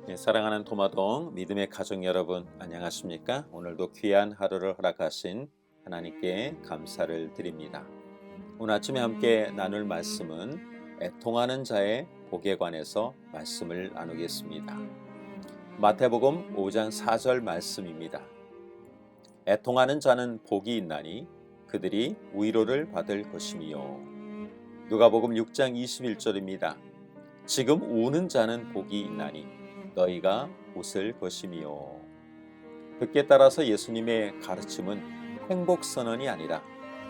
네, 사랑하는 도마동 믿음의 가족 여러분 안녕하십니까? 오늘도 귀한 하루를 허락하신 하나님께 감사를 드립니다. 오늘 아침에 함께 나눌 말씀은 애통하는 자의 복에 관해서 말씀을 나누겠습니다. 마태복음 5장 4절 말씀입니다. 애통하는 자는 복이 있나니 그들이 위로를 받을 것이며. 누가복음 6장 21절입니다. 지금 우는 자는 복이 있나니 너희가 웃을 것이며. 듣기에 따라서 예수님의 가르침은 행복선언이 아니라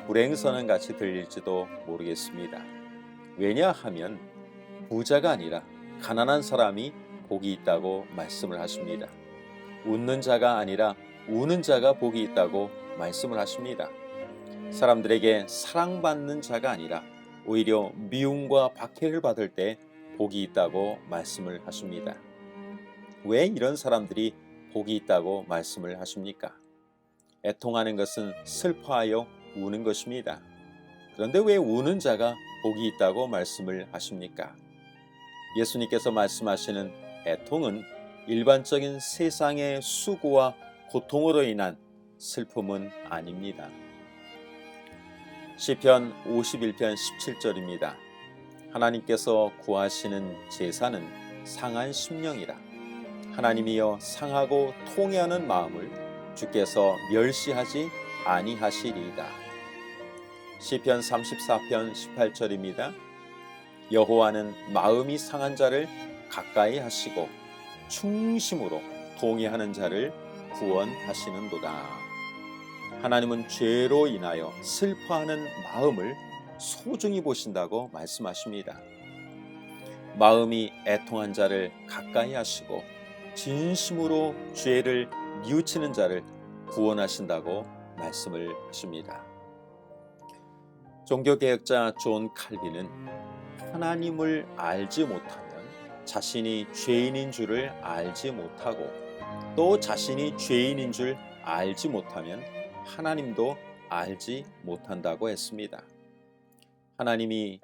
불행선언 같이 들릴지도 모르겠습니다. 왜냐하면 부자가 아니라 가난한 사람이 복이 있다고 말씀을 하십니다. 웃는 자가 아니라 우는 자가 복이 있다고 말씀을 하십니다. 사람들에게 사랑받는 자가 아니라 오히려 미움과 박해를 받을 때 복이 있다고 말씀을 하십니다. 왜 이런 사람들이 복이 있다고 말씀을 하십니까? 애통하는 것은 슬퍼하여 우는 것입니다. 그런데 왜 우는 자가 복이 있다고 말씀을 하십니까? 예수님께서 말씀하시는 애통은 일반적인 세상의 수고와 고통으로 인한 슬픔은 아닙니다. 시편 51편 17절입니다. 하나님께서 구하시는 제사는 상한 심령이라. 하나님이여 상하고 통회하는 마음을 주께서 멸시하지 아니하시리이다. 시편 34편 18절입니다. 여호와는 마음이 상한 자를 가까이 하시고 충심으로 통회하는 자를 구원하시는도다. 하나님은 죄로 인하여 슬퍼하는 마음을 소중히 보신다고 말씀하십니다. 마음이 애통한 자를 가까이 하시고 진심으로 죄를 뉘우치는 자를 구원하신다고 말씀을 하십니다. 종교개혁자 존 칼빈은 하나님을 알지 못하면 자신이 죄인인 줄을 알지 못하고 또 자신이 죄인인 줄 알지 못하면 하나님도 알지 못한다고 했습니다. 하나님이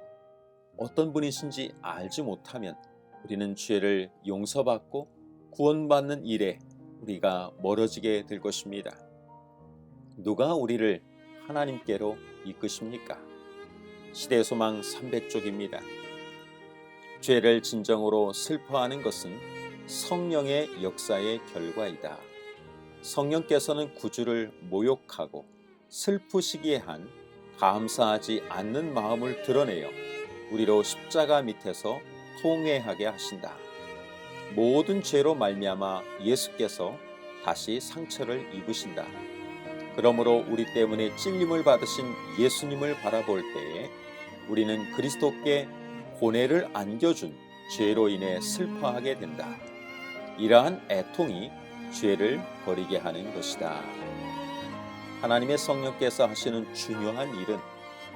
어떤 분이신지 알지 못하면 우리는 죄를 용서받고 구원받는 일에 우리가 멀어지게 될 것입니다. 누가 우리를 하나님께로 이끄십니까? 시대소망 300쪽입니다. 죄를 진정으로 슬퍼하는 것은 성령의 역사의 결과이다. 성령께서는 구주를 모욕하고 슬프시기에 한 감사하지 않는 마음을 드러내어 우리로 십자가 밑에서 통회하게 하신다. 모든 죄로 말미암아 예수께서 다시 상처를 입으신다. 그러므로 우리 때문에 찔림을 받으신 예수님을 바라볼 때에 우리는 그리스도께 고뇌를 안겨준 죄로 인해 슬퍼하게 된다. 이러한 애통이 죄를 버리게 하는 것이다. 하나님의 성령께서 하시는 중요한 일은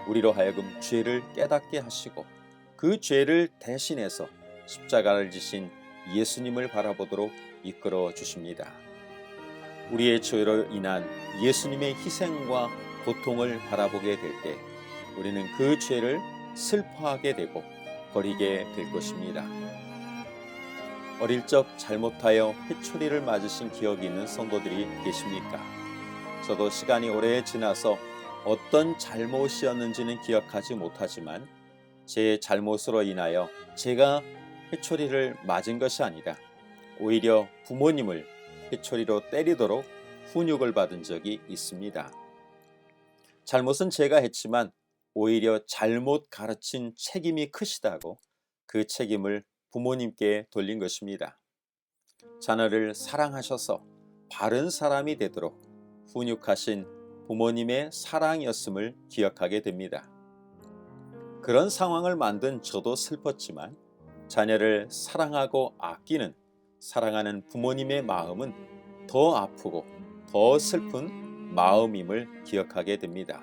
우리로 하여금 죄를 깨닫게 하시고 그 죄를 대신해서 십자가를 지신 예수님을 바라보도록 이끌어 주십니다. 우리의 죄로 인한 예수님의 희생과 고통을 바라보게 될 때 우리는 그 죄를 슬퍼하게 되고 버리게 될 것입니다. 어릴 적 잘못하여 회초리를 맞으신 기억이 있는 성도들이 계십니까? 저도 시간이 오래 지나서 어떤 잘못이었는지는 기억하지 못하지만 제 잘못으로 인하여 제가 회초리를 맞은 것이 아니라 오히려 부모님을 회초리로 때리도록 훈육을 받은 적이 있습니다. 잘못은 제가 했지만 오히려 잘못 가르친 책임이 크시다고 그 책임을 부모님께 돌린 것입니다. 자녀를 사랑하셔서 바른 사람이 되도록 훈육하신 부모님의 사랑이었음을 기억하게 됩니다. 그런 상황을 만든 저도 슬펐지만 자녀를 사랑하고 아끼는 사랑하는 부모님의 마음은 더 아프고 더 슬픈 마음임을 기억하게 됩니다.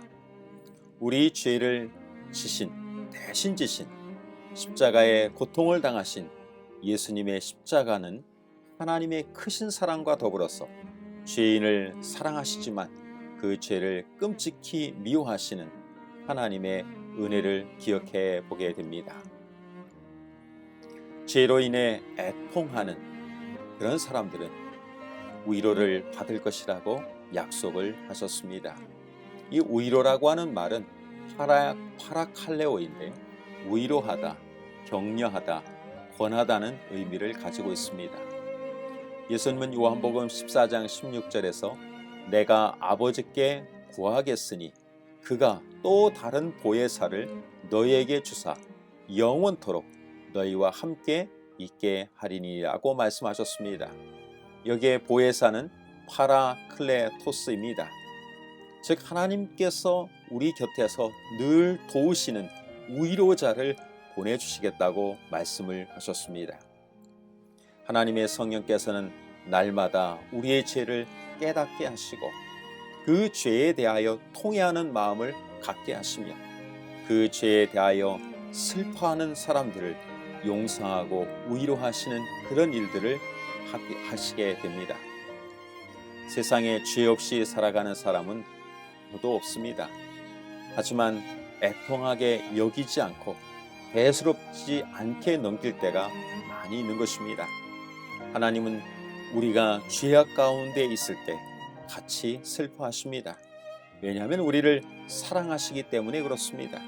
우리 죄를 대신 지신 십자가의 고통을 당하신 예수님의 십자가는 하나님의 크신 사랑과 더불어서 죄인을 사랑하시지만 그 죄를 끔찍히 미워하시는 하나님의 은혜를 기억해 보게 됩니다. 죄로 인해 애통하는 그런 사람들은 위로를 받을 것이라고 약속을 하셨습니다. 이 위로라고 하는 말은 파라칼레오인데 위로하다, 격려하다, 권하다는 의미를 가지고 있습니다. 예수님은 요한복음 14장 16절에서 내가 아버지께 구하겠으니 그가 또 다른 보혜사를 너희에게 주사 영원토록 너희와 함께 있게 하리니라고 말씀하셨습니다. 여기에 보혜사는 파라클레토스입니다. 즉 하나님께서 우리 곁에서 늘 도우시는 위로자를 보내주시겠다고 말씀을 하셨습니다. 하나님의 성령께서는 날마다 우리의 죄를 깨닫게 하시고 그 죄에 대하여 통회하는 마음을 갖게 하시며 그 죄에 대하여 슬퍼하는 사람들을 용서하고 위로하시는 그런 일들을 하시게 됩니다. 세상에 죄 없이 살아가는 사람은 아무도 없습니다. 하지만 애통하게 여기지 않고 대수롭지 않게 넘길 때가 많이 있는 것입니다. 하나님은 우리가 죄악 가운데 있을 때 같이 슬퍼하십니다. 왜냐하면 우리를 사랑하시기 때문에 그렇습니다.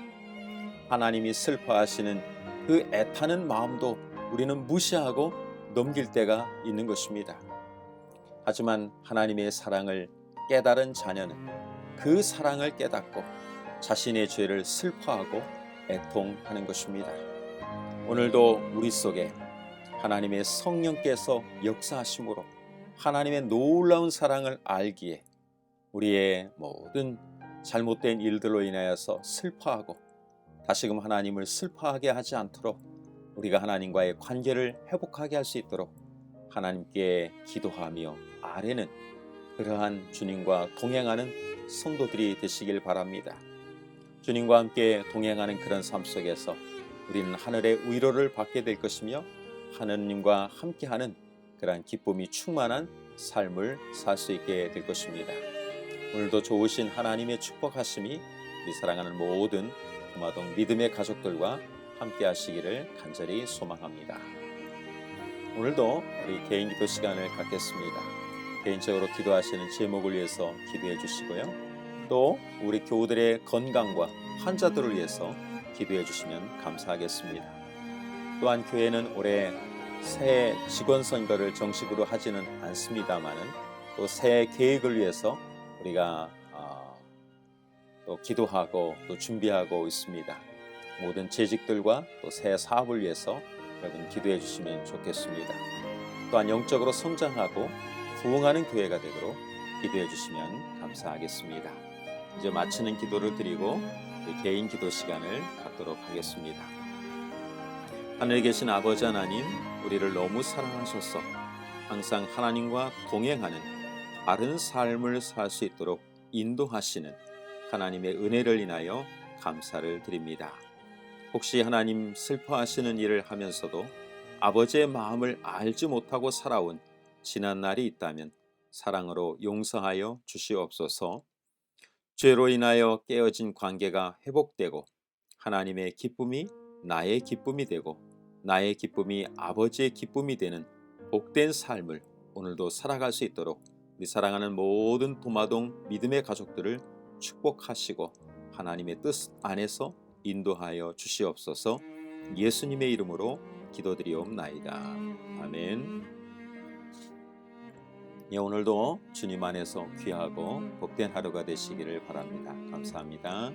하나님이 슬퍼하시는 그 애타는 마음도 우리는 무시하고 넘길 때가 있는 것입니다. 하지만 하나님의 사랑을 깨달은 자녀는 그 사랑을 깨닫고 자신의 죄를 슬퍼하고 애통하는 것입니다. 오늘도 우리 속에 하나님의 성령께서 역사하심으로 하나님의 놀라운 사랑을 알기에 우리의 모든 잘못된 일들로 인하여서 슬퍼하고 다시금 하나님을 슬퍼하게 하지 않도록 우리가 하나님과의 관계를 회복하게 할 수 있도록 하나님께 기도하며 아뢰는 그러한 주님과 동행하는 성도들이 되시길 바랍니다. 주님과 함께 동행하는 그런 삶 속에서 우리는 하늘의 위로를 받게 될 것이며 하느님과 함께하는 그러한 기쁨이 충만한 삶을 살 수 있게 될 것입니다. 오늘도 좋으신 하나님의 축복하심이 우리 사랑하는 모든 도마동 믿음의 가족들과 함께 하시기를 간절히 소망합니다. 오늘도 우리 개인 기도 시간을 갖겠습니다. 개인적으로 기도하시는 제목을 위해서 기도해 주시고요. 또 우리 교우들의 건강과 환자들을 위해서 기도해 주시면 감사하겠습니다. 또한 교회는 올해 새해 직원 선거를 정식으로 하지는 않습니다만은 또 새해 계획을 위해서 우리가 또 기도하고 또 준비하고 있습니다. 모든 재직들과 또 새 사업을 위해서 여러분 기도해 주시면 좋겠습니다. 또한 영적으로 성장하고 부흥하는 교회가 되도록 기도해 주시면 감사하겠습니다. 이제 마치는 기도를 드리고 개인 기도 시간을 갖도록 하겠습니다. 하늘에 계신 아버지 하나님, 우리를 너무 사랑하셔서 항상 하나님과 동행하는 바른 삶을 살 수 있도록 인도하시는 하나님의 은혜를 인하여 감사를 드립니다. 혹시 하나님 슬퍼하시는 일을 하면서도 아버지의 마음을 알지 못하고 살아온 지난 날이 있다면 사랑으로 용서하여 주시옵소서. 죄로 인하여 깨어진 관계가 회복되고 하나님의 기쁨이 나의 기쁨이 되고 나의 기쁨이 아버지의 기쁨이 되는 복된 삶을 오늘도 살아갈 수 있도록 우리 사랑하는 모든 도마동 믿음의 가족들을 축복하시고 하나님의 뜻 안에서 인도하여 주시옵소서. 예수님의 이름으로 기도드리옵나이다. 아멘. 오늘도 주님 안에서 귀하고 복된 하루가 되시기를 바랍니다. 감사합니다.